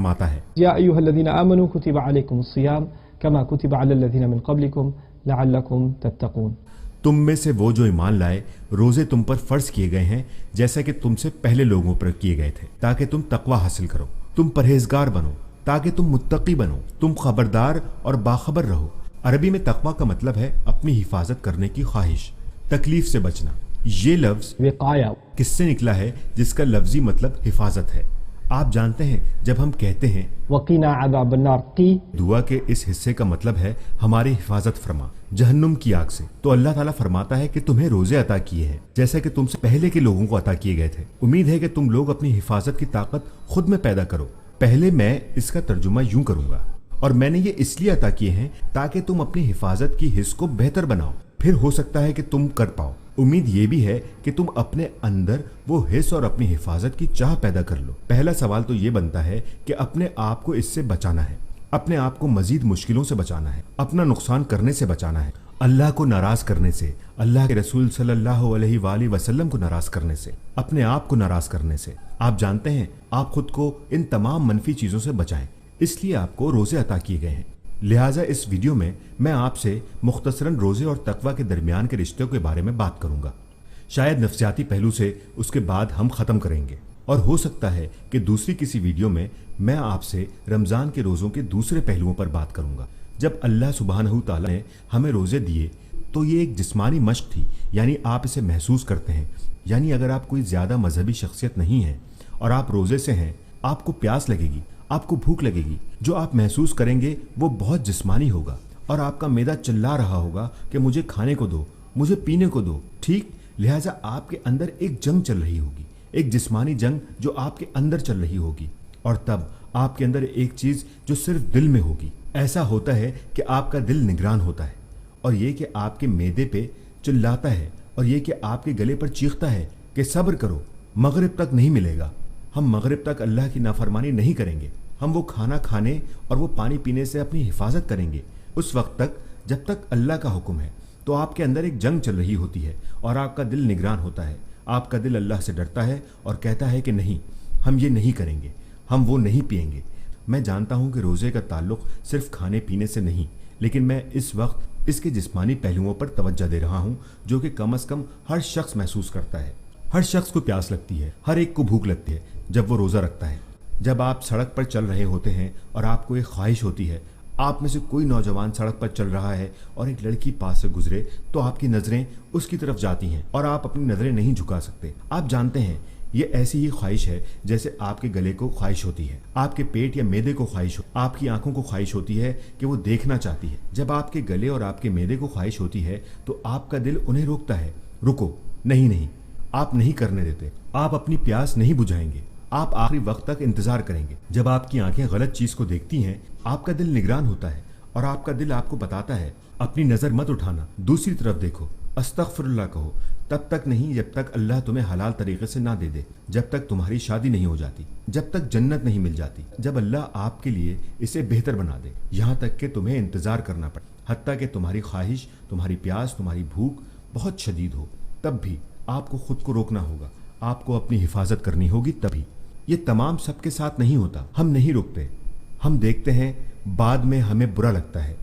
फरमाता है, या अय्युहल्लज़ीना आमनू कुतिबा अलैकुमुस्सियाम कमा कुतिबा अलल्लज़ीना मिन क़ब्लिकुम लअल्लकुम तत्तक़ून। तुम में से वो जो ईमान लाए, रोजे तुम पर फर्ज किए गए हैं जैसा कि तुमसे पहले लोगों पर किए गए थे, ताकि तुम तकवा हासिल करो, तुम परहेजगार बनो, ताकि तुम मुत्तकी बनो, तुम खबरदार और बाखबर रहो। अरबी में तकवा का मतलब है अपनी हिफाजत करने की ख्वाहिश, तकलीफ से बचना। ये लफ्ज विकाया किससे निकला है, जिसका लफ्जी मतलब हिफाजत है। आप जानते हैं जब हम कहते हैं वकीना अज़ाबन्नार की दुआ के इस हिस्से का मतलब है हमारी हिफाजत फरमा जहन्नुम की आग से, तो अल्लाह ताला फरमाता है कि तुम्हें रोजे अता किए हैं जैसा कि तुमसे पहले के लोगों को अता किए गए थे। उम्मीद है कि तुम लोग अपनी हिफाजत की ताकत खुद में पैदा करो। पहले मैं इसका तर्जुमा यूं करूंगा, और मैंने ये इसलिए अता किए हैं ताकि तुम अपनी हिफाजत की हिस्स को बेहतर बनाओ, फिर हो सकता है कि तुम कर पाओ। उम्मीद ये भी है कि तुम अपने अंदर वो हिस्स और अपनी हिफाजत की चाह पैदा कर लो। पहला सवाल तो ये बनता है कि अपने आप को इससे बचाना है, अपने आप को मजीद मुश्किलों से बचाना है, अपना नुकसान करने से बचाना है, अल्लाह को नाराज करने से, अल्लाह के रसूल सल्लल्लाहु अलैहि वसल्लम को नाराज करने से, अपने आप को नाराज करने से। आप जानते हैं आप खुद को इन तमाम मनफी चीजों से बचाएं, इसलिए आपको रोजे अता किए गए हैं। लिहाजा इस वीडियो में मैं आपसे मुख्तसरन रोजे और तकवा के दरमियान के रिश्ते के बारे में बात करूंगा। शायद नफ्सियाती पहलू से उसके बाद हम खत्म करेंगे, और हो सकता है कि दूसरी किसी वीडियो में मैं आपसे रमजान के रोजों के दूसरे पहलुओं पर बात करूंगा। जब अल्लाह सुब्हानहू तआला ने हमें रोजे दिए तो ये एक जिस्मानी मश्क थी, यानी आप इसे महसूस करते हैं। यानी अगर आप कोई ज्यादा मजहबी शख्सियत नहीं है और आप रोजे से हैं, आपको प्यास लगेगी, आपको भूख लगेगी, जो आप महसूस करेंगे वो बहुत जिस्मानी होगा, और आपका मैदा चिल्ला रहा होगा कि मुझे खाने को दो, मुझे पीने को दो। ठीक, लिहाजा आपके अंदर एक जंग चल रही होगी, एक जिस्मानी जंग जो आपके अंदर चल रही होगी, और तब आपके अंदर एक चीज जो सिर्फ दिल में होगी। ऐसा होता है कि आपका दिल निगरान होता है, और ये कि आपके मैदे पे चिल्लाता है, और ये कि आपके गले पर चीखता है कि सब्र करो, मगरिब तक नहीं मिलेगा। हम मगरिब तक अल्लाह की नाफरमानी नहीं करेंगे, हम वो खाना खाने और वो पानी पीने से अपनी हिफाजत करेंगे उस वक्त तक जब तक अल्लाह का हुक्म है। तो आपके अंदर एक जंग चल रही होती है और आपका दिल निगरान होता है। आपका दिल अल्लाह से डरता है और कहता है कि नहीं, हम ये नहीं करेंगे, हम वो नहीं पिएंगे। मैं जानता हूँ कि रोज़े का ताल्लुक सिर्फ खाने पीने से नहीं, लेकिन मैं इस वक्त इसके जिस्मानी पहलुओं पर तवज्जो दे रहा हूँ जो कि कम अज़ कम हर शख्स महसूस करता है। हर शख्स को प्यास लगती है, हर एक को भूख लगती है जब वो रोज़ा रखता है। जब आप सड़क पर चल रहे होते हैं और आपको एक ख्वाहिश होती है, आप में से कोई नौजवान सड़क पर चल रहा है और एक लड़की पास से गुजरे, तो आपकी नज़रें उसकी तरफ जाती हैं और आप अपनी नज़रें नहीं झुका सकते। आप जानते हैं ये ऐसी ही ख्वाहिश है जैसे आपके गले को ख्वाहिश होती है, आपके पेट या मैदे को ख्वाहिश हो, आपकी आंखों को ख्वाहिश होती है कि वो देखना चाहती है। जब आपके गले और आपके मैदे को ख्वाहिश होती है तो आपका दिल उन्हें रोकता है, रुको, नहीं नहीं, आप नहीं करने देते, आप अपनी प्यास नहीं बुझाएंगे, आप आखिरी वक्त तक इंतजार करेंगे। जब आपकी आंखें गलत चीज को देखती हैं, आपका दिल निगरान होता है और आपका दिल आपको बताता है अपनी नजर मत उठाना, दूसरी तरफ देखो, अस्तगफिरुल्लाह कहो, तब तक नहीं जब तक अल्लाह तुम्हें हलाल तरीके से ना दे दे, जब तक तुम्हारी शादी नहीं हो जाती, जब तक जन्नत नहीं मिल जाती, जब अल्लाह आपके लिए इसे बेहतर बना दे, यहाँ तक कि तुम्हें इंतजार करना पड़े, हत्ता कि तुम्हारी ख्वाहिश, तुम्हारी प्यास, तुम्हारी भूख बहुत शदीद हो, तब भी आपको खुद को रोकना होगा, आपको अपनी हिफाजत करनी होगी। तभी ये तमाम सबके साथ नहीं होता, हम नहीं रुकते, हम देखते हैं, बाद में हमें बुरा लगता है,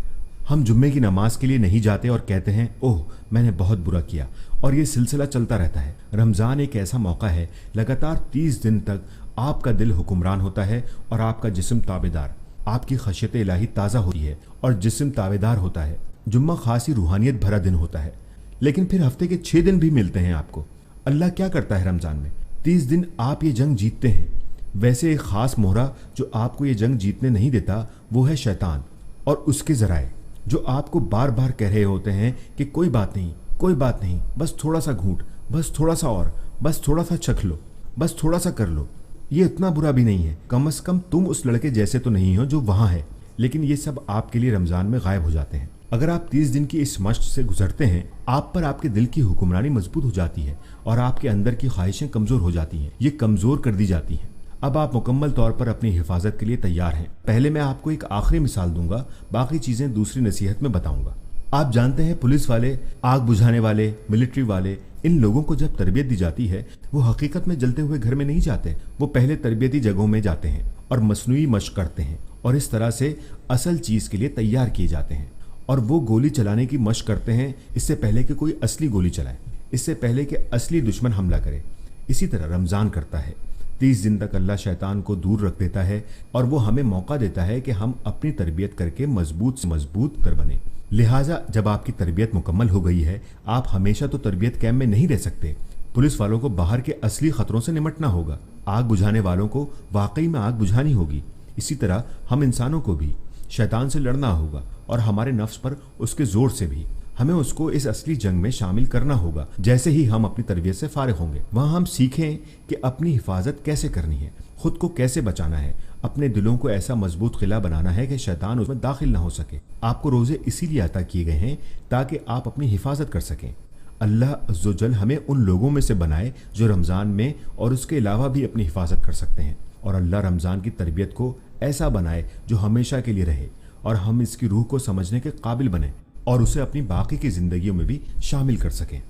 हम जुम्मे की नमाज के लिए नहीं जाते और कहते हैं ओह मैंने बहुत बुरा किया, और ये सिलसिला चलता रहता है। रमज़ान एक ऐसा मौका है, लगातार 30 दिन तक आपका दिल हुक्मरान होता है और आपका जिस्म ताबेदार, आपकी खशियत इलाही ताज़ा होती है और जिस्म ताबेदार होता है। जुम्मा खासी रूहानियत भरा दिन होता है, लेकिन फिर हफ्ते के 6 दिन भी मिलते हैं आपको। अल्लाह क्या करता है रमज़ान में? 30 दिन आप ये जंग जीतते हैं। वैसे एक ख़ास मोहरा जो आपको ये जंग जीतने नहीं देता वो है शैतान और उसके ज़राए, जो आपको बार बार कह रहे होते हैं कि कोई बात नहीं, कोई बात नहीं, बस थोड़ा सा घूंट, बस थोड़ा सा और, बस थोड़ा सा चख लो, बस थोड़ा सा कर लो, ये इतना बुरा भी नहीं है, कम से कम तुम उस लड़के जैसे तो नहीं हो जो वहाँ है। लेकिन ये सब आपके लिए रमज़ान में गायब हो जाते हैं। अगर आप 30 दिन की इस मश्क से गुजरते हैं, आप पर आपके दिल की हुक्मरानी मजबूत हो जाती है और आपके अंदर की ख्वाहिशें कमज़ोर हो जाती हैं, ये कमज़ोर कर दी जाती हैं। अब आप मुकम्मल तौर पर अपनी हिफाजत के लिए तैयार हैं। पहले मैं आपको एक आखिरी मिसाल दूंगा, बाकी चीज़ें दूसरी नसीहत में बताऊंगा। आप जानते हैं पुलिस वाले, आग बुझाने वाले, मिलिट्री वाले, इन लोगों को जब तरबियत दी जाती है वो हकीकत में जलते हुए घर में नहीं जाते, वो पहले तरबियती जगहों में जाते हैं और मसनूई मशक करते हैं और इस तरह से असल चीज़ के लिए तैयार किए जाते हैं। और वो गोली चलाने की मशक करते हैं इससे पहले कि कोई असली गोली चलाए, इससे पहले कि असली दुश्मन हमला करे। इसी तरह रमज़ान करता है। 30 दिन तक अल्लाह शैतान को दूर रख देता है और वो हमें मौका देता है कि हम अपनी तरबियत करके मजबूत से मजबूत तर बने। लिहाजा जब आपकी तरबियत मुकम्मल हो गई है, आप हमेशा तो तरबियत कैंप में नहीं रह सकते। पुलिस वालों को बाहर के असली खतरों से निपटना होगा, आग बुझाने वालों को वाकई में आग बुझानी होगी। इसी तरह हम इंसानों को भी शैतान से लड़ना होगा और हमारे नफ्स पर उसके जोर से भी। हमें उसको इस असली जंग में शामिल करना होगा। जैसे ही हम अपनी तरबियत से फारिग होंगे, वहाँ हम सीखें कि अपनी हिफाजत कैसे करनी है, खुद को कैसे बचाना है, अपने दिलों को ऐसा मजबूत किला बनाना है कि शैतान उसमें दाखिल ना हो सके। आपको रोजे इसीलिए अता किए गए हैं ताकि आप अपनी हिफाजत कर सकें। अल्लाह अज़्ज़ोजल हमें उन लोगों में से बनाए जो रमज़ान में और उसके अलावा भी अपनी हिफाजत कर सकते हैं, और अल्लाह रमज़ान की तरबियत को ऐसा बनाए जो हमेशा के लिए रहे और हम इसकी रूह को समझने के काबिल बने और उसे अपनी बाकी की ज़िंदगियों में भी शामिल कर सकें।